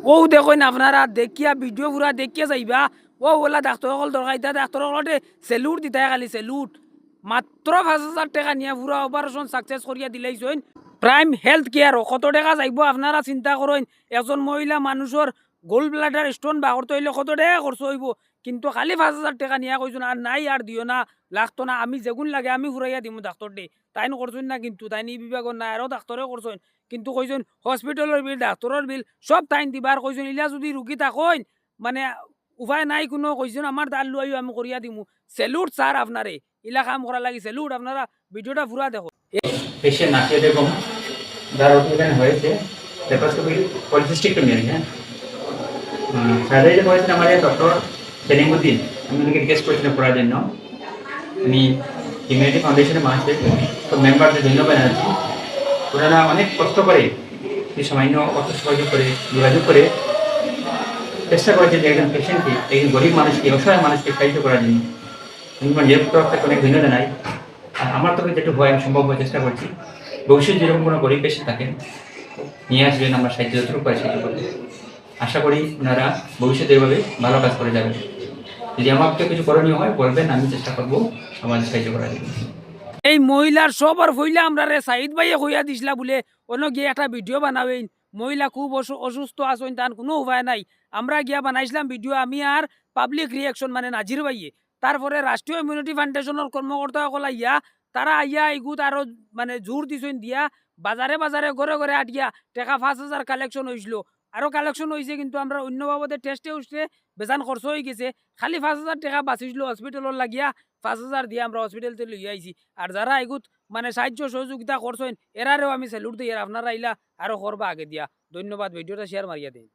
ও দেখুন আপনারা দেখিয়া ভিডিও পুরা দেখিয়া যাইবা ও ওলা ডাক্তার সকল দরকার ইতা ডাক্তার সকলতে সেলুট দিতাই খালি সেলুট মাত্র 5,000 টাকা নিয়ে পুরা অপারেশন সাকসেস করিয়া দিলাইছেন প্রাইম হেলথ কেয়ার কত টাকা যাইব আপনারা চিন্তা করেন একজন মহিলা মানুষের গোল্ড ব্লাডার স্টোন বা করতে হইলে কত টাকা খরচ হইব কিন্তু খালি 5,000 টাকা নিয়ে কইছেন আর নাই আর দিও না লাগতো না আমি যেগুন লাগে আমি ফুরাইয়া দিমু ডাক্তার দে তাইন করছেন না কিন্তু তাইন এই বিভাগের না আরও ডাক্তারে করছেন কিন্তু কইছেন হসপিটালের বিল ডাক্তারের বিল সব তাইন দিবার কইছেন ইলা যদি রুগী থাকেন মানে উপায় নাই কোনো কইছেন আমার দাল লইও আমি করিয়া দিমু সেলুট স্যার আপনারে ইলা কাম করা লাগি সেলুট আপনারা ভিডিওটা পুরা দেখো পেশেন্ট নাকি এরকম যার এখানে হয়েছে লেপারোস্কোপি পলিসিস্টিকটমি আর কি হ্যাঁ সার্জারিটা করেছেন আমাদের ডক্টর সেলিমউদ্দিন আমি ওনাকে রিকোয়েস্ট করেছিলাম করার জন্য আমি ইমিউনিটি ফাউন্ডেশনের মানুষের সব মেম্বারদের ধন্যবাদ জানাচ্ছি ওনারা অনেক কষ্ট করে এই সামান্য অর্থ সহযোগ করে যোগাযোগ করে চেষ্টা করেছে যে একজন পেশেন্টকে একজন গরিব মানুষকে অসহায় মানুষকে সাহায্য করার জন্য আমি আমার নিজের তরফ অনেক ধন্যবাদ জানাই আর আমার তরফে যেটুকু হয় আমি সম্ভব চেষ্টা করছি ভবিষ্যৎ যেরকম কোনো গরিব পেশেন্ট থাকেন নিয়ে আসবেন আমরা সাহায্য যতটুকু পাই সাহায্য করতে আশা করি ওনারা ভবিষ্যতে এভাবে ভালো কাজ করে যাবেন যদি আমাকে কিছু করণীয় হয় বলবেন আমি চেষ্টা করবো আমাদের সাহায্য করার জন্য এই মহিলার সবার ফইলা আমরা রে সাইদ ভাইয়ে কইয়া দিছিলা বলে অন্য গিয়ে একটা ভিডিও বানাবেন মহিলা খুব অসুস্থ আছেন তার কোনো উপায় নাই আমরা গিয়া বানাইছিলাম ভিডিও আমি আর পাবলিক রিয়াকশন মানে নাজির ভাইয়ে তারপরে রাষ্ট্রীয় ইমিউনিটি ফাউন্ডেশনের কর্মকর্তা সকল আইয়া তারা আইয়া এগুত আরো মানে জোর দিছেন দিয়া বাজারে বাজারে ঘরে ঘরে আটিয়া টাকা 5,000 কালেকশন হয়েছিল আরো কালেকশন হয়েছে কিন্তু আমরা অন্য বাবদে টেস্টে উঠছে বেজান খরচ হয়ে গেছে খালি 5,000 টাকা বাঁচিছিল হসপিটালের লাগিয়া 5,000 দিয়ে আমরা হসপিটাল থেকে লইয়া আইছি আর যারা এগুত মানে সাহায্য সহযোগিতা করছেন এরারেও আমি স্যালুট দিই আর আপনারা আইলা আরো করবা আগে দিয়া ধন্যবাদ ভিডিওটা শেয়ার মারিয়া দিন।